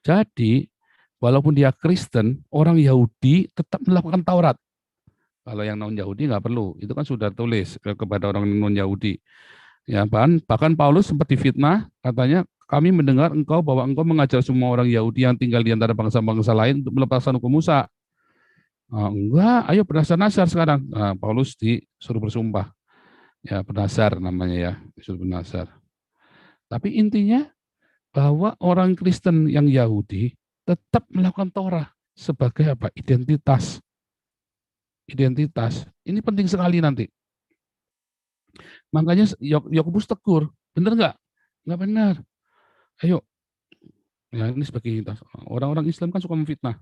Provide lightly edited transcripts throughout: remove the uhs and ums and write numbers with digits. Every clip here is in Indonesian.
Jadi, walaupun dia Kristen, orang Yahudi tetap melakukan Taurat. Kalau yang non-Yahudi nggak perlu, itu kan sudah tulis kepada orang non-Yahudi. Ya, bahkan Paulus sempat difitnah, katanya kami mendengar engkau bahwa engkau mengajar semua orang Yahudi yang tinggal di antara bangsa-bangsa lain untuk melepaskan hukum Musa. Enggak, ayo berdasar-nasar sekarang. Paulus disuruh bersumpah. Ya, berdasar namanya ya, disuruh berdasar. Tapi intinya bahwa orang Kristen yang Yahudi tetap melakukan Torah sebagai apa? Identitas. Identitas. Ini penting sekali nanti. Makanya Yakobus tegur, benar nggak? Nggak benar. Ayo, ya ini sebagai identitas. Orang-orang Islam kan suka memfitnah.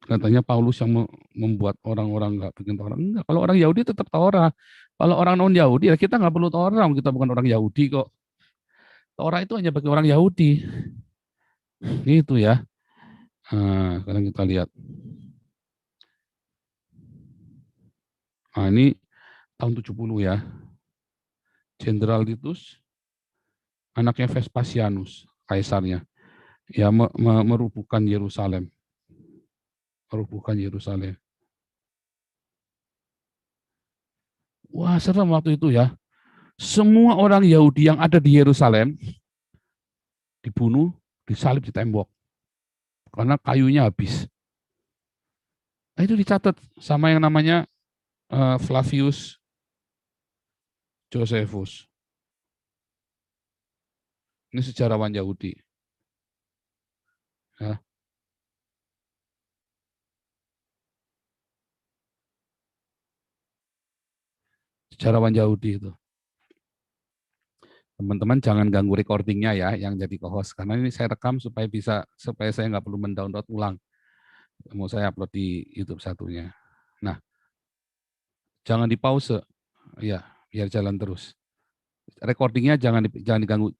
Katanya Paulus yang membuat orang-orang nggak bikin Torah. Enggak, kalau orang Yahudi tetap Torah. Kalau orang non-Yahudi, ya kita nggak perlu Torah, kita bukan orang Yahudi kok. Torah itu hanya bagi orang Yahudi. Gitu ya. Sekarang kita lihat. Nah, ini tahun 70 ya. Jenderal Titus, anaknya Vespasianus, kaisarnya, ya merubuhkan Yerusalem. Merubuhkan Yerusalem. Wah, serem waktu itu ya. Semua orang Yahudi yang ada di Yerusalem dibunuh, disalib di tembok. Karena kayunya habis. Nah, itu dicatat sama yang namanya Flavius Josephus. Ini sejarawan Yahudi. Ya, sejarawan Yahudi itu. Teman-teman jangan ganggu recordingnya ya, yang jadi co-host. Karena ini saya rekam supaya saya nggak perlu mendownload ulang. Mau saya upload di YouTube satunya. Nah, jangan di pause, ya, biar jalan terus. Recordingnya jangan diganggu.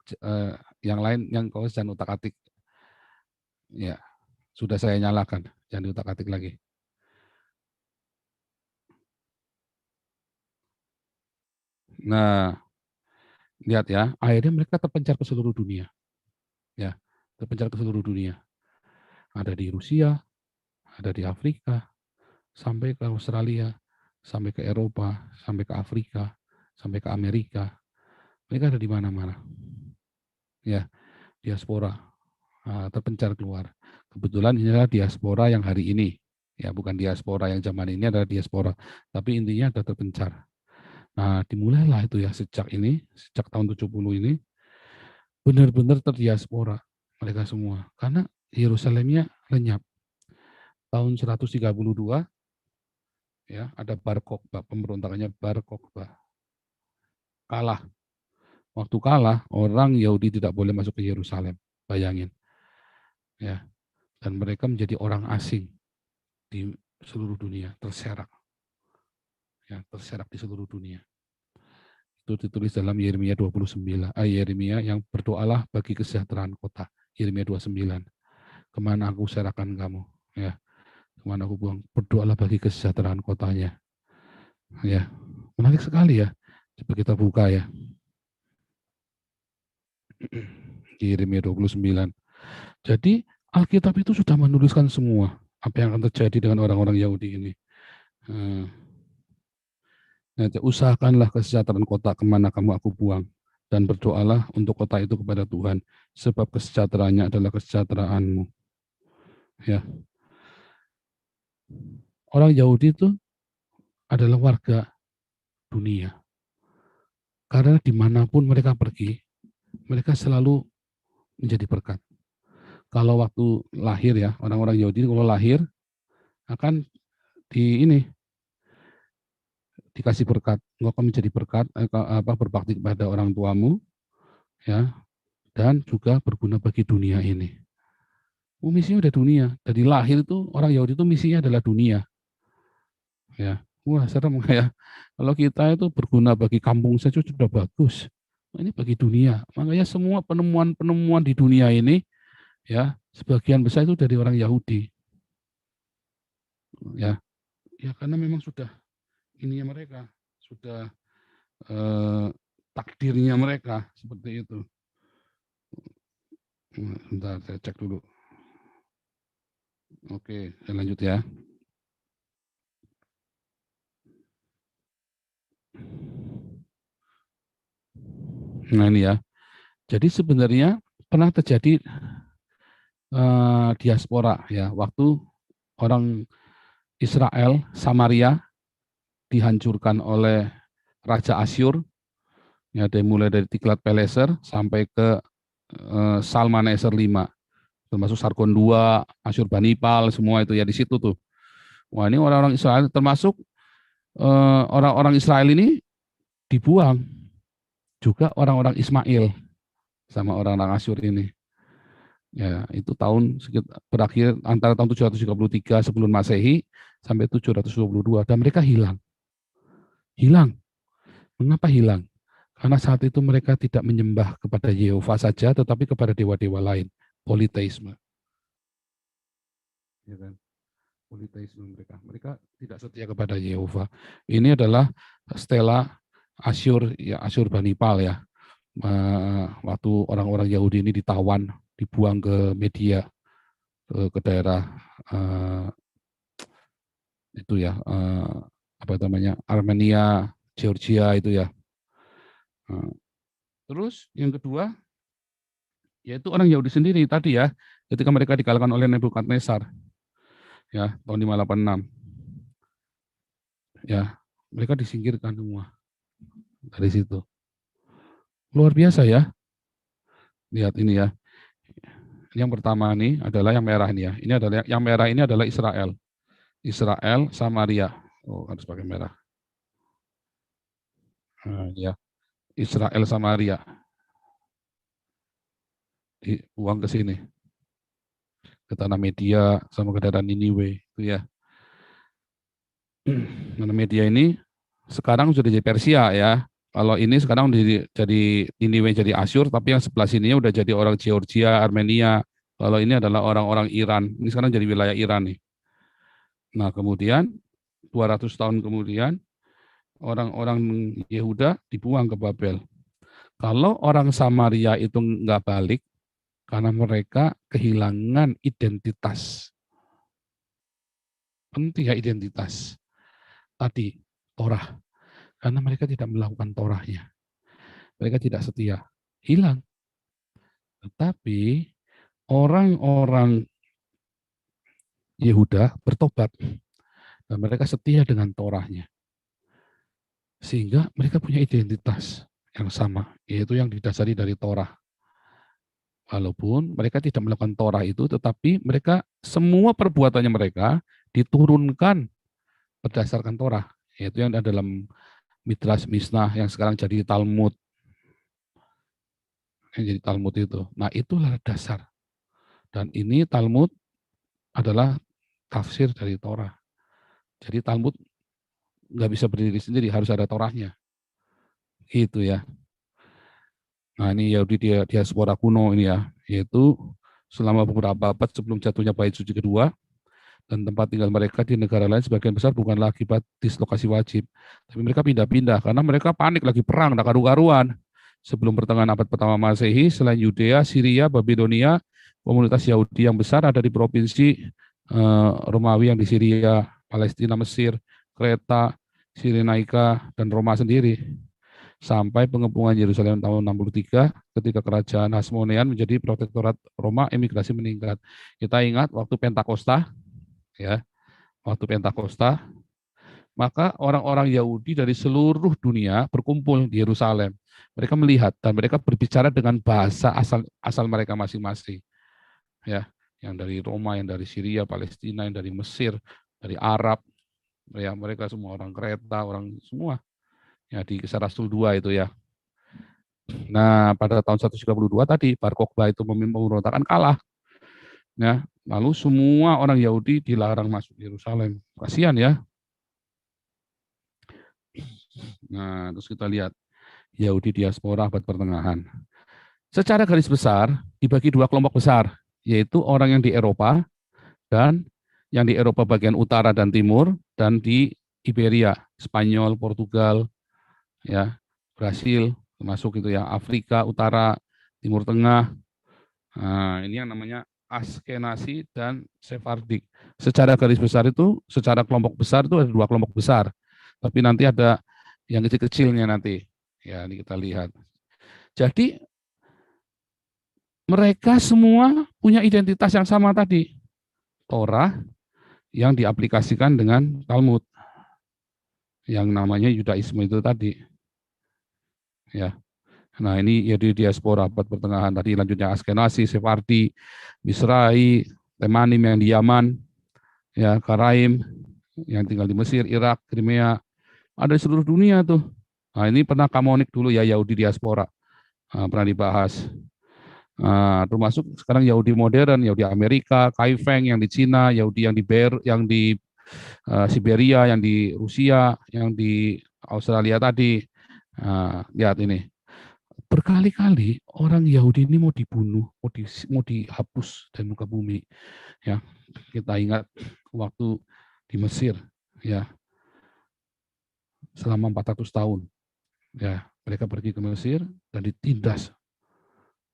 Yang lain, yang co-host jangan utak-atik. Ya, sudah saya nyalakan, jangan diutak-atik lagi. Nah, lihat ya, akhirnya mereka terpencar ke seluruh dunia. Ya, terpencar ke seluruh dunia. Ada di Rusia, ada di Afrika, sampai ke Australia, sampai ke Eropa, sampai ke Afrika, sampai ke Amerika. Mereka ada di mana-mana. Ya, diaspora terpencar keluar. Kebetulan ini adalah diaspora yang hari ini. Ya, bukan diaspora yang zaman ini adalah diaspora. Tapi intinya ada terpencar. Nah, dimulailah itu ya sejak tahun 70 ini, benar-benar terdiaspora mereka semua. Karena Yerusalemnya lenyap. Tahun 132 ya ada Bar Kokhba, pemberontakannya Bar Kokhba. Kalah. Waktu kalah, orang Yahudi tidak boleh masuk ke Yerusalem. Bayangin. Ya, dan mereka menjadi orang asing di seluruh dunia, terserak. Ya, terserak di seluruh dunia. Itu ditulis dalam Yeremia 29. Yeremia yang berdoalah bagi kesejahteraan kota. Yeremia 29. Kemana aku serahkan kamu? Ya, kemana aku buang? Berdoalah bagi kesejahteraan kotanya. Ya, menarik sekali ya. Coba kita buka ya. Yeremia 29. Jadi Alkitab itu sudah menuliskan semua apa yang akan terjadi dengan orang-orang Yahudi ini. Usahakanlah kesejahteraan kota kemana kamu aku buang, dan berdoalah untuk kota itu kepada Tuhan, sebab kesejahteraannya adalah kesejahteraanmu. Ya, orang Yahudi itu adalah warga dunia. Karena dimanapun mereka pergi, mereka selalu menjadi berkat. Kalau waktu lahir ya, orang-orang Yahudi kalau lahir akan dikasih berkat. Engkau akan menjadi berkat, berbakti kepada orang tuamu, ya, dan juga berguna bagi dunia ini. Misinya udah dunia. Dari lahir itu orang Yahudi itu misinya adalah dunia. Ya, wah serem ya. Kalau kita itu berguna bagi kampung saja sudah bagus. Ini bagi dunia. Makanya semua penemuan-penemuan di dunia ini, ya, sebagian besar itu dari orang Yahudi. Ya, ya karena memang sudah ininya mereka, sudah takdirnya mereka seperti itu. Bentar, saya cek dulu. Oke, saya lanjut ya. Nah ini ya, jadi sebenarnya pernah terjadi diaspora ya, waktu orang Israel, Samaria dihancurkan oleh Raja Asyur, ya mulai dari Tiglat-Pileser sampai ke Salmaneser V, termasuk Sargon II, Asyurbanipal, semua itu ya di situ tuh. Wah ini orang-orang Israel, termasuk orang-orang Israel ini dibuang juga orang-orang Ismail sama orang-orang Asyur ini. Ya, itu berakhir antara tahun 733 sebelum Masehi sampai 722 dan mereka hilang. Hilang. Mengapa hilang? Karena saat itu mereka tidak menyembah kepada Yehova saja tetapi kepada dewa-dewa lain, politeisme. Ya kan? Politeisme mereka. Mereka tidak setia kepada Yehova. Ini adalah stela Asyur, ya Asyurbanipal ya. Waktu orang-orang Yahudi ini ditawan, dibuang ke Media, ke daerah itu ya, apa namanya, Armenia, Georgia itu ya. Terus yang kedua, yaitu orang Yahudi sendiri tadi ya, ketika mereka dikalahkan oleh Nebukadnezar ya tahun 586 ya, mereka disingkirkan semua dari situ. Luar biasa ya. Lihat ini ya. Yang pertama ini adalah yang merah ini ya. Ini adalah yang merah ini adalah Israel. Israel, Samaria. Oh, harus pakai merah. Ya. Israel, Samaria. Dibuang ke sini. Ke tanah Media sama ke daerah Niniwe itu ya. Tanah Media ini sekarang sudah jadi Persia ya. Kalau ini sekarang jadi Niniwe jadi Asyur, tapi yang sebelah sininya udah jadi orang Georgia, Armenia. Kalau ini adalah orang-orang Iran. Ini sekarang jadi wilayah Iran nih. Nah, kemudian 200 tahun kemudian orang-orang Yehuda dibuang ke Babel. Kalau orang Samaria itu nggak balik karena mereka kehilangan identitas. Penting ya identitas. Tadi Torah. Karena mereka tidak melakukan Torahnya. Mereka tidak setia. Hilang. Tetapi orang-orang Yehuda bertobat. Dan mereka setia dengan Torahnya. Sehingga mereka punya identitas yang sama. Yaitu yang didasari dari Torah. Walaupun mereka tidak melakukan Torah itu, tetapi mereka semua perbuatannya mereka diturunkan berdasarkan Torah. Yaitu yang ada dalam Midrash Mishnah yang sekarang jadi Talmud. Yang jadi Talmud itu. Nah itulah dasar. Dan ini Talmud adalah tafsir dari Torah. Jadi Talmud nggak bisa berdiri sendiri, harus ada Torahnya. Itu ya. Nah ini Yahudi diaspora kuno ini ya, yaitu selama beberapa abad sebelum jatuhnya Bait Suci kedua, dan tempat tinggal mereka di negara lain sebagian besar bukanlah akibat dislokasi wajib, tapi mereka pindah-pindah karena mereka panik lagi perang, tak karu-karuan. Sebelum pertengahan abad pertama Masehi, selain Yudea, Syria, Babilonia, komunitas Yahudi yang besar ada di provinsi Romawi yang di Syria, Palestina, Mesir, Kreta, Sirenaika, dan Roma sendiri. Sampai pengepungan Yerusalem tahun 63, ketika kerajaan Hasmonean menjadi protektorat Roma, emigrasi meningkat. Kita ingat waktu Pentakosta, ya, waktu Pentakosta, maka orang-orang Yahudi dari seluruh dunia berkumpul di Yerusalem. Mereka melihat dan mereka berbicara dengan bahasa asal mereka masing-masing. Ya, yang dari Roma, yang dari Syria, Palestina, yang dari Mesir, dari Arab, ya mereka semua orang Kreta, orang semua. Ya di Kisah Rasul 2 itu ya. Nah, pada tahun 132 tadi Bar Kokhba itu memberontakan kalah. Ya, lalu semua orang Yahudi dilarang masuk Yerusalem. Kasihan ya. Nah, terus kita lihat Yahudi diaspora abad pertengahan. Secara garis besar dibagi dua kelompok besar, yaitu orang yang di Eropa dan yang di Eropa bagian utara dan timur dan di Iberia, Spanyol, Portugal, ya, Brasil, termasuk itu ya, Afrika Utara, Timur Tengah. Nah, ini yang namanya Askenazi, dan Sephardik. Secara garis besar itu, secara kelompok besar itu ada 2 kelompok besar. Tapi nanti ada yang kecil-kecilnya nanti. Ya, ini kita lihat. Jadi mereka semua punya identitas yang sama tadi. Torah yang diaplikasikan dengan Talmud. Yang namanya Yudaisme itu tadi. Ya. Nah, ini ya di diaspora abad pertengahan tadi, lanjutnya Askenazi, Sephardi, Misrai, Temanim yang di Yaman, ya, Karaim yang tinggal di Mesir, Irak, Crimea, ada di seluruh dunia tuh. Nah, ini pernah Kamonik dulu ya, Yahudi diaspora, pernah dibahas. Termasuk sekarang Yahudi modern, Yahudi Amerika, Kaifeng yang di Cina, Yahudi yang di Siberia, yang di Rusia, yang di Australia tadi. Lihat ini. Berkali-kali orang Yahudi ini mau dibunuh, mau dihapus dari muka bumi. Ya, kita ingat waktu di Mesir, ya, selama 400 tahun. Ya, mereka pergi ke Mesir dan ditindas.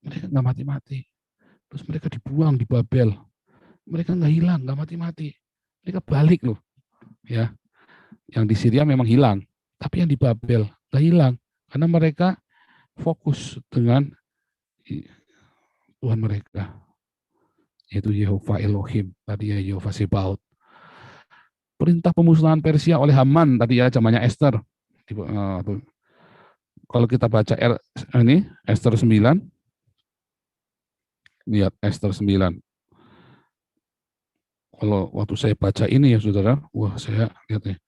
Mereka nggak mati-mati. Terus mereka dibuang di Babel. Mereka nggak hilang, nggak mati-mati. Mereka balik loh. Ya, yang di Syria memang hilang, tapi yang di Babel nggak hilang karena mereka fokus dengan Tuhan mereka, yaitu Yehova Elohim, tadi ya Yehova Sebaot. Perintah pemusnahan Persia oleh Haman tadi ya, zamannya Esther. Kalau kita baca ini Esther 9, lihat Esther 9. Kalau waktu saya baca ini ya saudara, wah saya lihat nih,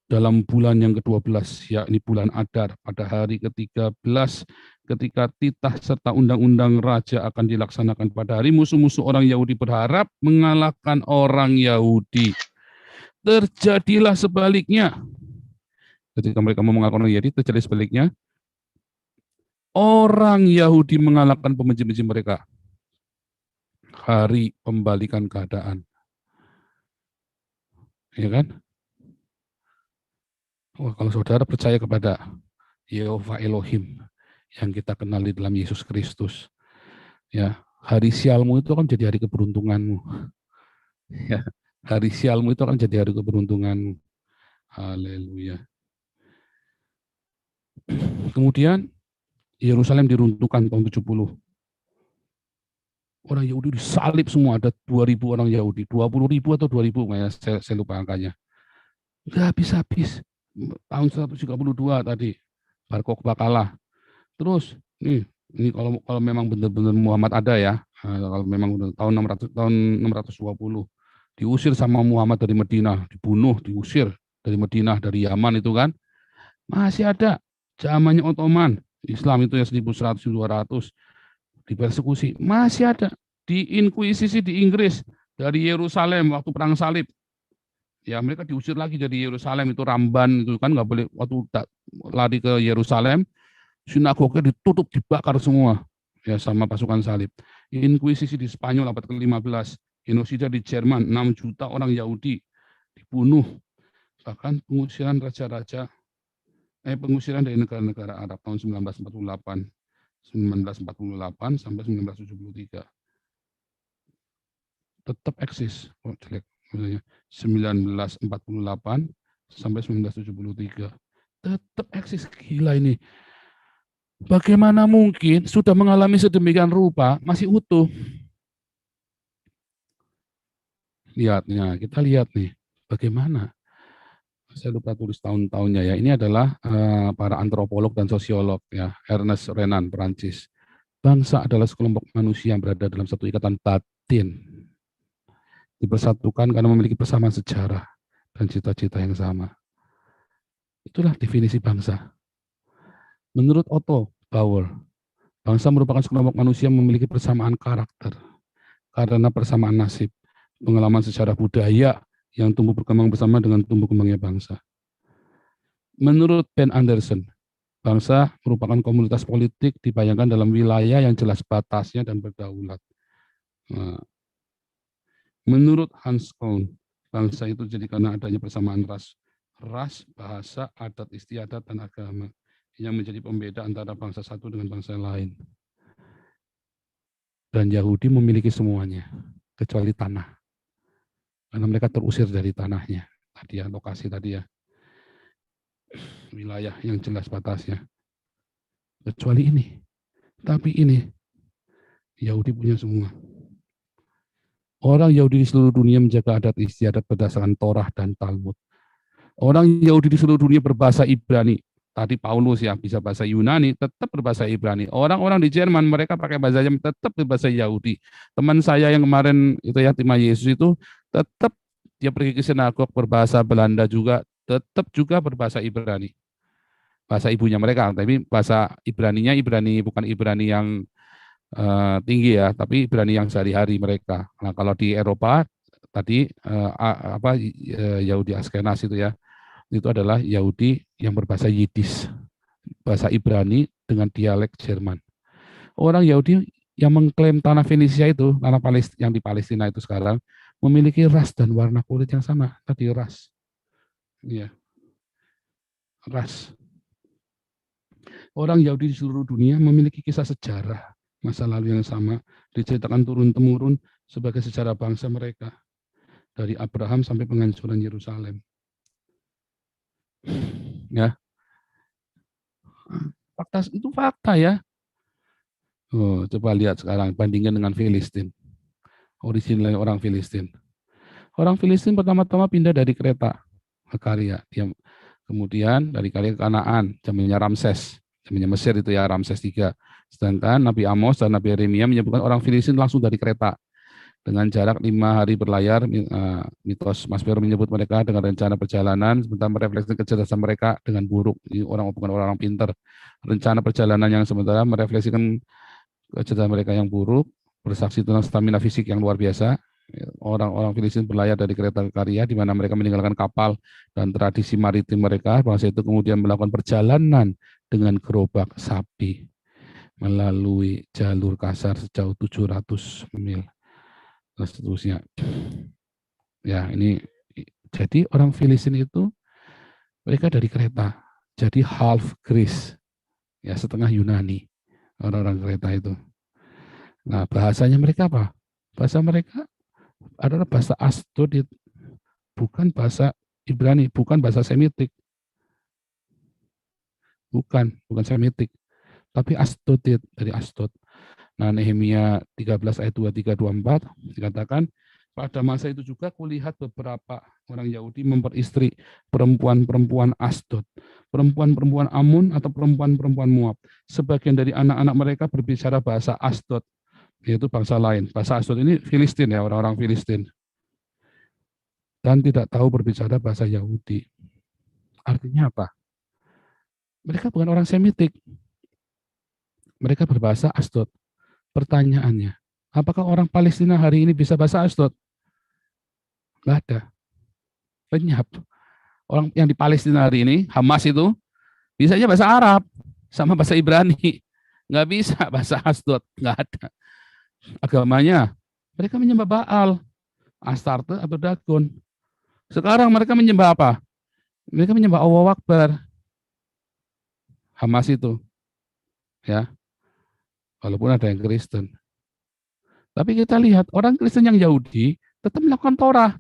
dalam bulan yang ke-12, yakni bulan Adar, pada hari ke-13, ketika titah serta undang-undang raja akan dilaksanakan pada hari, musuh-musuh orang Yahudi berharap mengalahkan orang Yahudi. Terjadilah sebaliknya. Ketika mereka mau mengalahkan orang Yahudi, terjadi sebaliknya. Orang Yahudi mengalahkan pembenci-benci mereka. Hari pembalikan keadaan. Ya kan? Wah, kalau saudara percaya kepada Yehova Elohim yang kita kenal di dalam Yesus Kristus, ya, hari sialmu itu akan jadi hari keberuntunganmu. Ya, hari sialmu itu akan jadi hari keberuntunganmu. Haleluya. Kemudian Yerusalem diruntuhkan tahun 70. Orang Yahudi disalib semua, ada 2.000 orang Yahudi, 20.000 atau 2.000, saya lupa angkanya. Udah habis-habis. Tahun 132 tadi, Bar Kokhba kalah. Terus, ini kalau memang benar-benar Muhammad ada ya, kalau memang tahun 620, diusir sama Muhammad dari Madinah, dibunuh, diusir dari Madinah, dari Yaman itu kan, masih ada zamannya Ottoman, Islam itu ya 1100-1200, dipersekusi, masih ada di inkuisisi di Inggris dari Yerusalem waktu perang salib. Ya mereka diusir lagi dari Yerusalem, itu Ramban itu kan nggak boleh, waktu lari ke Yerusalem, sinagognya ditutup, dibakar semua ya sama pasukan salib. Inkuisisi di Spanyol abad ke-15, genosida di Jerman, 6 juta orang Yahudi dibunuh. Bahkan pengusiran raja-raja, pengusiran dari negara-negara Arab tahun 1948 sampai 1973. Tetap eksis. Oh, jelek. 1948 sampai 1973. Tetap eksis. Gila ini. Bagaimana mungkin sudah mengalami sedemikian rupa masih utuh? Lihatnya, kita lihat nih. Bagaimana? Saya lupa tulis tahun-tahunnya ya. Ini adalah para antropolog dan sosiolog ya. Ernest Renan, Perancis. Bangsa adalah sekelompok manusia yang berada dalam satu ikatan batin. Dipersatukan karena memiliki persamaan sejarah dan cita-cita yang sama. Itulah definisi bangsa. Menurut Otto Bauer, bangsa merupakan sekelompok manusia yang memiliki persamaan karakter karena persamaan nasib, pengalaman sejarah budaya yang tumbuh berkembang bersama dengan tumbuh kembangnya bangsa. Menurut Ben Anderson, bangsa merupakan komunitas politik dibayangkan dalam wilayah yang jelas batasnya dan berdaulat. Nah, menurut Hans Kohn, bangsa itu jadi karena adanya persamaan ras, bahasa, adat istiadat, dan agama yang menjadi pembeda antara bangsa satu dengan bangsa lain. Dan Yahudi memiliki semuanya. kecuali tanah. Karena mereka terusir dari tanahnya. Tadi ya, lokasi tadi ya, wilayah yang jelas batasnya. Kecuali ini. Tapi ini, Yahudi punya semua. Orang Yahudi di seluruh dunia menjaga adat istiadat berdasarkan Torah dan Talmud. Orang Yahudi di seluruh dunia berbahasa Ibrani. Tadi Paulus yang bisa bahasa Yunani tetap berbahasa Ibrani. Orang-orang di Jerman mereka pakai bahasa tetap berbahasa Yahudi. Teman saya yang kemarin itu ya timah Yesus itu tetap dia pergi ke sinagog berbahasa Belanda juga, tetap juga berbahasa Ibrani. Bahasa ibunya mereka, tapi bahasa Ibraninya Ibrani bukan Ibrani yang tinggi ya, tapi Ibrani yang sehari-hari mereka. Nah, kalau di Eropa tadi Yahudi Askenas itu adalah Yahudi yang berbahasa Yiddish, bahasa Ibrani dengan dialek Jerman. Orang Yahudi yang mengklaim tanah Fenisia itu, tanah yang di Palestina itu sekarang, memiliki ras dan warna kulit yang sama. Tadi ras. Iya, ras. Orang Yahudi di seluruh dunia memiliki kisah sejarah masa lalu yang sama, diceritakan turun-temurun sebagai sejarah bangsa mereka, dari Abraham sampai penghancuran Yerusalem. Ya, fakta itu fakta ya. Oh, coba lihat sekarang bandingkan dengan Filistin. Originalnya orang Filistin. Orang Filistin pertama-tama pindah dari Kreta ke Karya. Kemudian dari Karya ke Kanaan, zamannya Ramses, zamannya Mesir itu ya, Ramses III. Sedangkan Nabi Amos dan Nabi Yeremia menyebutkan orang Filistin langsung dari Kreta. Dengan jarak 5 hari berlayar, mitos Maspero menyebut mereka dengan rencana perjalanan, sementara merefleksikan kecerdasan mereka dengan buruk. Ini bukan orang pintar. Rencana perjalanan yang sementara merefleksikan kecerdasan mereka yang buruk, bersaksi tentang stamina fisik yang luar biasa. Orang-orang Filistin berlayar dari Kreta ke Karya, di mana mereka meninggalkan kapal dan tradisi maritim mereka. Bangsa itu kemudian melakukan perjalanan dengan gerobak sapi melalui jalur kasar sejauh 700 mil. Dan seterusnya. Ya, ini jadi orang Filistin itu mereka dari Kreta. Jadi half Greece. Ya, setengah Yunani. Orang-orang Kreta itu. Nah, bahasanya mereka apa? Bahasa mereka adalah bahasa Asdod, bukan bahasa Ibrani, bukan bahasa Semitik. Bukan Semitik. Tapi Asdod, dari Asdod. Nah, Nehemia 13 ayat 23-24 dikatakan, pada masa itu juga kulihat beberapa orang Yahudi memperistri perempuan-perempuan Asdod, perempuan-perempuan Amun atau perempuan-perempuan Moab. Sebagian dari anak-anak mereka berbicara bahasa Asdod, yaitu bangsa lain. Bahasa Asdod ini Filistin ya, orang-orang Filistin. Dan tidak tahu berbicara bahasa Yahudi. Artinya apa? Mereka bukan orang Semitik. Mereka berbahasa Asdod. Pertanyaannya, apakah orang Palestina hari ini bisa bahasa Asdod? Nggak ada. Lenyap. Orang yang di Palestina hari ini, Hamas itu, bisanya bahasa Arab sama bahasa Ibrani. Nggak bisa bahasa Asdod. Nggak ada. Agamanya, mereka menyembah Baal, Astarte atau Dagon. Sekarang mereka menyembah apa? Mereka menyembah Allahu Akbar. Hamas itu. Ya. Walaupun ada yang Kristen. Tapi kita lihat, orang Kristen yang Yahudi tetap melakukan Torah.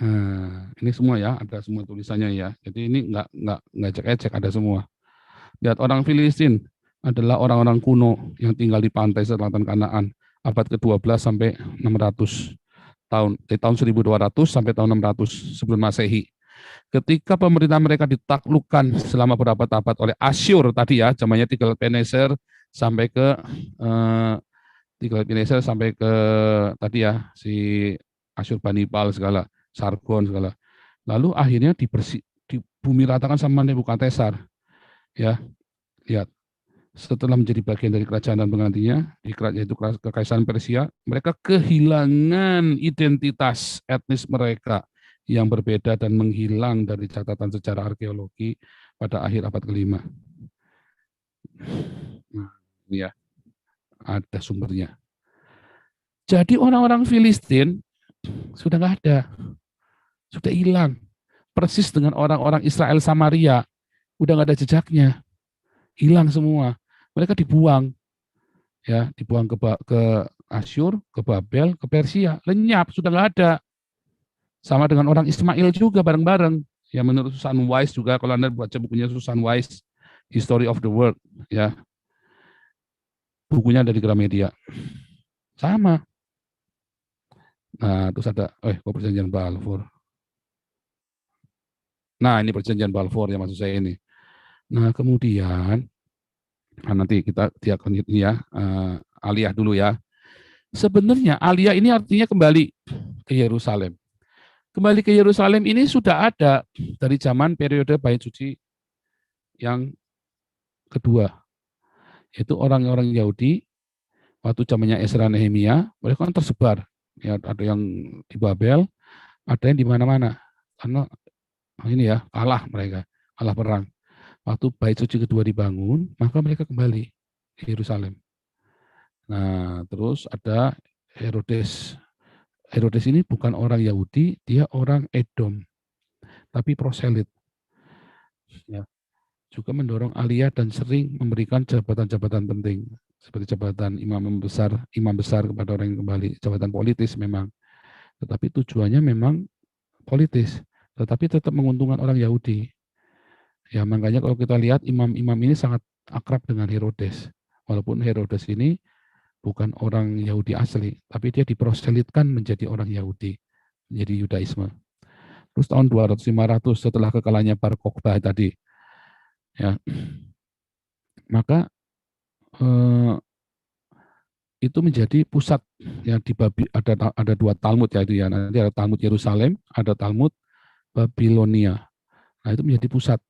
Nah, ini semua ya, ada semua tulisannya ya. Jadi ini nggak cek-cek, ada semua. Lihat, orang Filistin adalah orang-orang kuno yang tinggal di pantai selatan Kanaan, abad ke-12 sampai 600 tahun, dari tahun 1200 sampai tahun 600 sebelum Masehi. Ketika pemerintah mereka ditaklukkan selama berabad-abad oleh Asyur tadi ya, zamannya Tiglath-Pileser sampai ke tadi ya si Asyurbanipal segala, Sargon segala. Lalu akhirnya di bumi ratakan sama Nebukadnezar. Ya, lihat. Setelah menjadi bagian dari kerajaan dan penggantinya, yaitu kekaisaran Persia, mereka kehilangan identitas etnis mereka yang berbeda dan menghilang dari catatan sejarah arkeologi pada akhir abad ke-5. Nah, ini ya, ada sumbernya. Jadi orang-orang Filistin sudah nggak ada, sudah hilang. Persis dengan orang-orang Israel Samaria, udah nggak ada jejaknya, hilang semua. Mereka dibuang, ya dibuang ke Asyur, ke Babel, ke Persia, lenyap, sudah nggak ada. Sama dengan orang Ismail juga bareng-bareng. Ya menurut Susan Wise juga, kalau Anda baca bukunya Susan Wise, History of the World, ya bukunya dari Gramedia. Sama. Nah, terus ada, perjanjian Balfour. Nah, ini perjanjian Balfour ya maksud saya ini. Nah, kemudian, nanti kita diakan ini ya, Aliyah dulu ya. Sebenarnya Aliyah ini artinya kembali ke Yerusalem. Kembali ke Yerusalem ini sudah ada dari zaman periode Bait Suci yang kedua. Itu orang-orang Yahudi, waktu zamannya Ezra Nehemia, mereka kan tersebar. Ya, ada yang di Babel, ada yang di mana-mana. Karena ini ya, kalah perang. Waktu Bait Suci kedua dibangun, maka mereka kembali ke Yerusalem. Nah, terus ada Herodes. Herodes ini bukan orang Yahudi, dia orang Edom, tapi proselit. Ya, juga mendorong Aliyah dan sering memberikan jabatan-jabatan penting seperti jabatan imam besar kepada orang yang kembali, jabatan politis memang, tetapi tujuannya memang politis, tetapi tetap menguntungkan orang Yahudi. Ya makanya kalau kita lihat imam-imam ini sangat akrab dengan Herodes, walaupun Herodes ini bukan orang Yahudi asli, tapi dia diproselitkan menjadi orang Yahudi, menjadi Yudaisme. Terus tahun 200-500 setelah kekalahannya Bar Kokhba tadi, ya maka itu menjadi pusat ya di ada dua Talmud ya itu ya, nanti ada Talmud Yerusalem, ada Talmud Babilonia. Nah itu menjadi pusat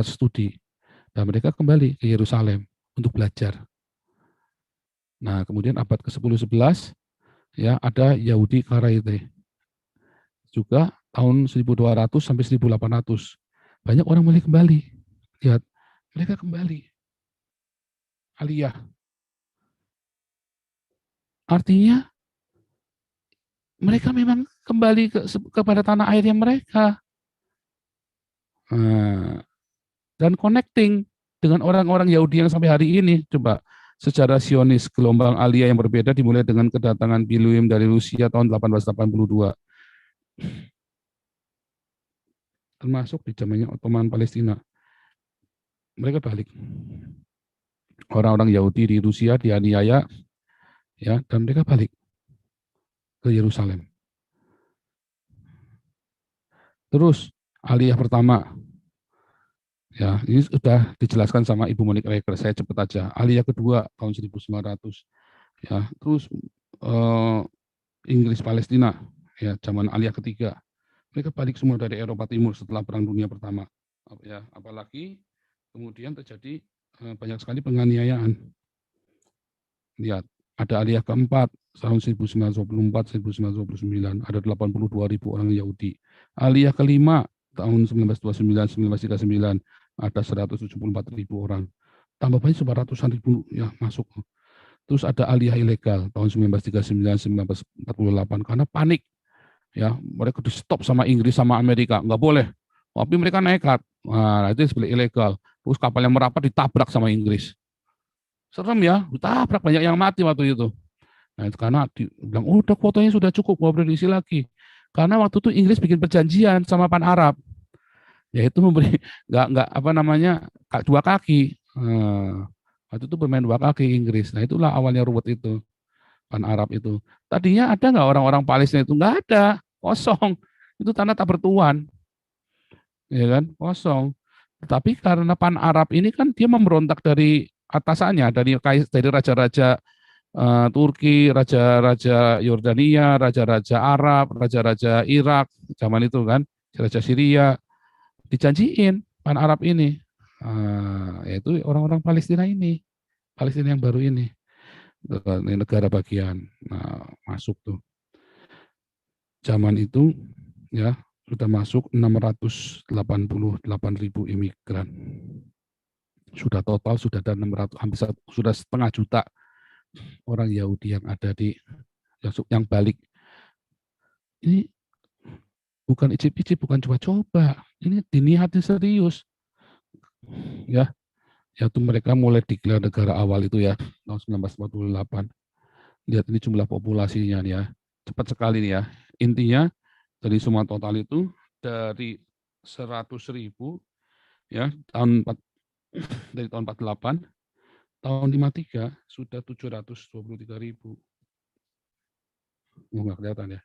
studi dan mereka kembali ke Yerusalem untuk belajar. Nah kemudian abad ke-10-11 ya ada Yahudi Karaite juga tahun 1200 sampai 1800 banyak orang mulai kembali, lihat mereka kembali Aliyah, artinya mereka memang kembali kepada tanah air yang mereka. Dan connecting dengan orang-orang Yahudi yang sampai hari ini. Coba, secara Sionis, gelombang Aliyah yang berbeda dimulai dengan kedatangan Biluim dari Rusia tahun 1882. Termasuk di zamannya Ottoman Palestina. Mereka balik. Orang-orang Yahudi di Rusia dianiaya, ya, dan mereka balik ke Yerusalem. Terus Aliyah pertama, ya ini sudah dijelaskan sama Ibu Monique Reker, saya cepat aja. Aliyah kedua tahun 1900, ya. Terus Inggris Palestina, ya zaman Aliyah ketiga. Mereka balik semua dari Eropa Timur setelah Perang Dunia Pertama. Ya, apalagi kemudian terjadi banyak sekali penganiayaan. Lihat, ada Aliyah keempat tahun 1924-1929, ada 82.000 orang Yahudi. Aliyah kelima tahun 1929-1939, ada 174.000 orang. Tambah banyak 900.000 ya masuk. Terus ada Aliyah ilegal tahun 1939-1948 karena panik. Ya, mereka di stop sama Inggris sama Amerika, nggak boleh. Tapi mereka nekat. Nah, itu sebenarnya ilegal. Terus kapal yang merapat ditabrak sama Inggris. Serem ya, ditabrak banyak yang mati waktu itu. Nah, itu karena bilang, oh, udah kuotanya sudah cukup, nggak boleh diisi lagi. Karena waktu itu Inggris bikin perjanjian sama Pan Arab, yaitu memberi nggak apa namanya dua kaki. Waktu itu bermain dua kaki Inggris. Nah, itulah awalnya ruwet itu. Pan Arab itu. Tadinya ada nggak orang-orang Palestina itu? Nggak ada, kosong. Itu tanah tak bertuan, ya kan, kosong. Tetapi karena Pan Arab ini kan dia memberontak dari atasannya, dari raja-raja Turki, raja-raja Yordania, raja-raja Arab, raja-raja Irak, zaman itu kan, raja Syria, dijanjiin Pan Arab ini, yaitu orang-orang Palestina ini, Palestina yang baru ini negara bagian. Nah, masuk tuh. Zaman itu ya sudah masuk 688.000 imigran. Sudah total sudah ada 600 hampir sudah setengah juta orang Yahudi yang ada yang balik. Ini bukan icip-icip, bukan coba-coba. Ini diniatin serius. Ya. yaitu mereka mulai digelar negara awal itu ya, tahun 1948. Lihat ini jumlah populasinya nih ya, cepat sekali nih ya. Intinya dari semua total itu dari 100.000 ya dari tahun 48, tahun 53 sudah 723.000. Nggak kelihatan ya.